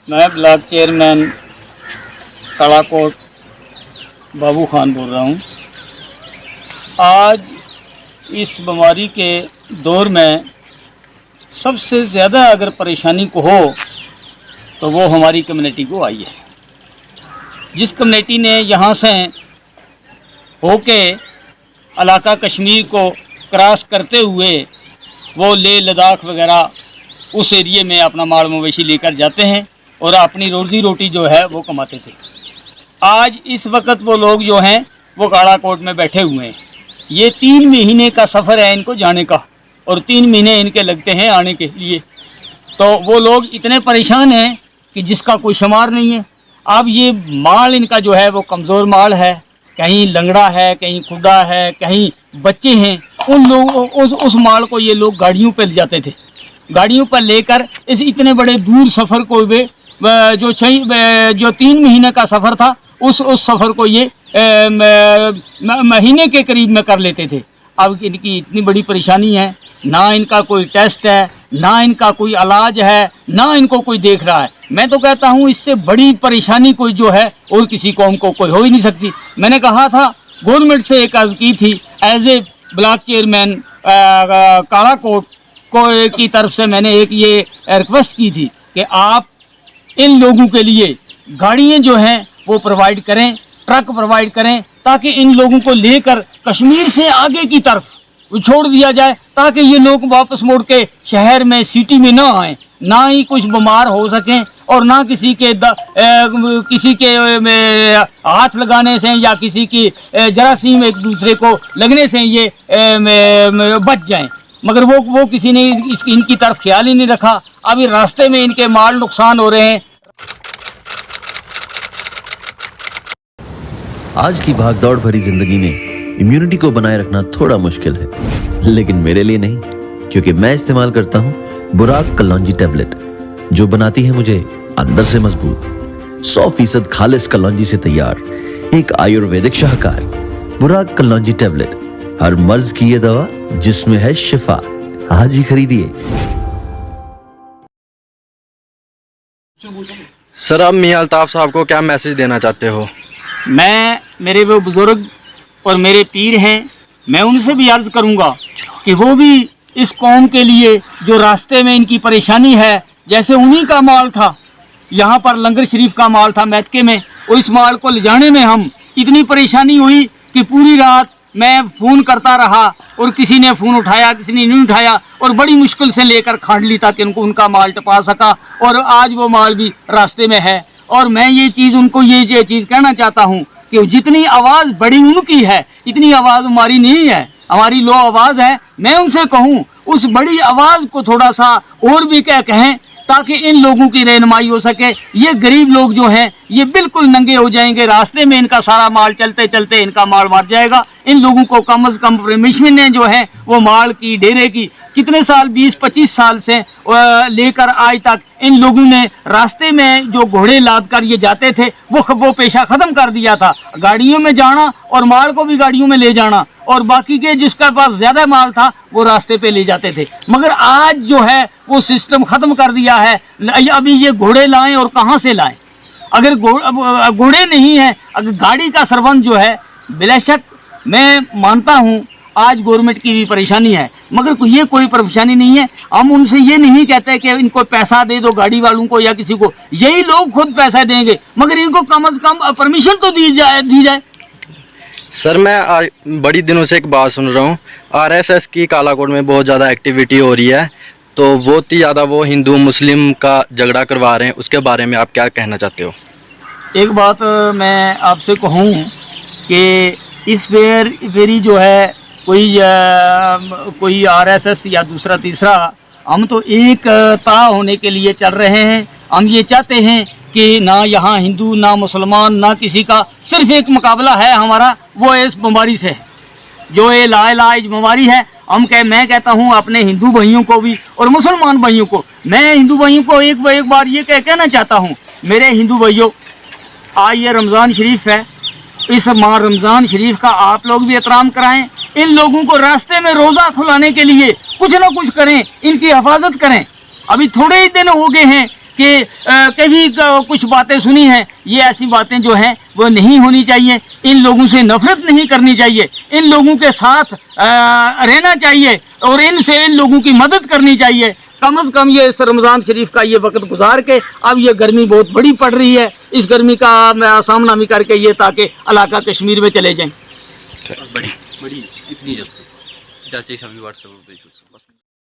मैं block chairman Kalakot बाबू खान बोल रहा हूँ। आज इस बीमारी के दौर में सबसे ज़्यादा अगर परेशानी को हो तो वो हमारी कम्युनिटी को आई है। जिस कम्युनिटी ने यहाँ से होके इलाका कश्मीर को क्रॉस करते हुए वो लेह लद्दाख वगैरह उस एरिए में अपना माल मवेशी लेकर जाते हैं और अपनी रोज़ी रोटी जो है वो कमाते थे। आज इस वक्त वो लोग जो हैं वो कालाकोट में बैठे हुए हैं। ये 3 महीने का सफ़र है इनको जाने का और 3 महीने इनके लगते हैं आने के लिए। तो वो लोग इतने परेशान हैं कि जिसका कोई शुमार नहीं है। अब ये माल इनका जो है वो कमज़ोर माल है, कहीं लंगड़ा है, कहीं खुदा है, कहीं बच्चे हैं। उन लोग उस माल को ये लोग गाड़ियों पर ले जाते थे। गाड़ियों पर लेकर इस इतने बड़े दूर सफ़र को वे जो 3 महीने का सफ़र था उस सफ़र को ये महीने के करीब में कर लेते थे। अब इनकी इतनी बड़ी परेशानी है, ना इनका कोई टेस्ट है, ना इनका कोई इलाज है, ना इनको कोई देख रहा है। मैं तो कहता हूँ इससे बड़ी परेशानी कोई जो है और किसी कौम को कोई हो ही नहीं सकती। मैंने कहा था गवर्नमेंट से एक अर्ज़ की थी as a block chairman Kalakot को की तरफ से मैंने एक ये रिक्वेस्ट की थी कि आप इन लोगों के लिए गाड़ियाँ जो हैं वो प्रोवाइड करें, ट्रक प्रोवाइड करें, ताकि इन लोगों को लेकर कश्मीर से आगे की तरफ छोड़ दिया जाए, ताकि ये लोग वापस मुड़ के शहर में सिटी में ना आएँ, ना ही कुछ बीमार हो सकें और ना किसी के हाथ लगाने से या किसी की जरासीम एक दूसरे को लगने से ये बच जाएं। मगर वो किसी ने इनकी तरफ ख्याल ही नहीं रखा। अभी रास्ते में इनके माल नुकसान हो रहे हैं। आज की भागदौड़ भरी जिंदगी में इम्यूनिटी को बनाए रखना थोड़ा मुश्किल है, लेकिन मेरे लिए नहीं, क्योंकि मैं इस्तेमाल करता हूँ बुराक कलौंजी टैबलेट, जो बनाती है मुझे अंदर से मजबूत। 100% खालिस कलौंजी से तैयार एक आयुर्वेदिक शाहकार बुराक कलौंजी टैबलेट, हर मर्ज की ये दवा जिसमें है शिफा। आज ही खरीदिए। सर, आप मियां अल्ताफ साहब को क्या मैसेज देना चाहते हो? मैं मेरे वो बुज़ुर्ग और मेरे पीर हैं, मैं उनसे भी अर्ज़ करूंगा कि वो भी इस कौम के लिए जो रास्ते में इनकी परेशानी है, जैसे उन्हीं का माल था, यहाँ पर लंगर शरीफ का माल था मैदके में, और इस माल को ले जाने में हम इतनी परेशानी हुई कि पूरी रात मैं फ़ोन करता रहा और किसी ने फ़ोन उठाया, किसी ने नहीं उठाया, और बड़ी मुश्किल से लेकर खांड ली ताकि उनका माल टपा सका। और आज वो माल भी रास्ते में है। और मैं ये चीज़ उनको ये चीज़ कहना चाहता हूँ कि जितनी आवाज़ बड़ी उनकी है, इतनी आवाज़ हमारी नहीं है, हमारी लो आवाज़ है। मैं उनसे कहूँ उस बड़ी आवाज़ को थोड़ा सा और भी कहें, ताकि इन लोगों की रहनुमाई हो सके। ये गरीब लोग जो हैं ये बिल्कुल नंगे हो जाएंगे, रास्ते में इनका सारा माल चलते चलते इनका माल मर जाएगा। इन लोगों को कम से कम परमिशन जो है वो माल की डेरे की कितने साल 20-25 साल से लेकर आज तक इन लोगों ने रास्ते में जो घोड़े लाद कर ये जाते थे वो पेशा ख़त्म कर दिया था। गाड़ियों में जाना और माल को भी गाड़ियों में ले जाना, और बाकी के जिसका पास ज़्यादा माल था वो रास्ते पे ले जाते थे। मगर आज जो है वो सिस्टम ख़त्म कर दिया है। अभी ये घोड़े लाएं और कहाँ से लाएं? अगर घोड़े नहीं हैं, अगर गाड़ी का सरबंद जो है, बेशक मैं मानता हूँ आज गवर्नमेंट की भी परेशानी है, मगर ये कोई परेशानी नहीं है। हम उनसे ये नहीं कहते कि इनको पैसा दे दो गाड़ी वालों को या किसी को, यही लोग खुद पैसा देंगे, मगर इनको कम से कम परमिशन तो दी जाए। सर, मैं आज बड़ी दिनों से एक बात सुन रहा हूँ, आरएसएस की कालाकोट में बहुत ज़्यादा एक्टिविटी हो रही है, तो बहुत ही ज़्यादा वो हिंदू मुस्लिम का झगड़ा करवा रहे हैं, उसके बारे में आप क्या कहना चाहते हो? एक बात मैं आपसे कहूँ कि इस फेरी जो है कोई आरएसएस या दूसरा तीसरा, हम तो एकता होने के लिए चल रहे हैं। हम ये चाहते हैं कि ना यहाँ हिंदू ना मुसलमान ना किसी का, सिर्फ एक मुकाबला है हमारा, वो इस बीमारी से है, जो ये लाइलाज बीमारी है। मैं कहता हूँ अपने हिंदू भाइयों को भी और मुसलमान भाइयों को, मैं हिंदू भाइयों को एक बार ये कहना चाहता हूँ, मेरे हिंदू भाइयों, आज ये रमज़ान शरीफ है, इस माह रमज़ान शरीफ का आप लोग भी एहतराम कराएं। इन लोगों को रास्ते में रोज़ा खुलाने के लिए कुछ ना कुछ करें, इनकी हिफाजत करें। अभी थोड़े ही दिन हो गए हैं کہ کبھی کچھ باتیں سنی ہیں، یہ ایسی باتیں جو ہیں وہ نہیں ہونی چاہیے. ان لوگوں سے نفرت نہیں کرنی چاہیے، ان لوگوں کے ساتھ رہنا چاہیے اور ان سے ان لوگوں کی مدد کرنی چاہیے. کم از کم یہ اس رمضان شریف کا یہ وقت گزار کے، اب یہ گرمی بہت بڑی پڑ رہی ہے، اس گرمی کا سامنا بھی کر کے یہ تاکہ علاقہ کشمیر میں چلے جائیں. بڑی اتنی جب سے چاچی سبھی واٹس ایپ پہ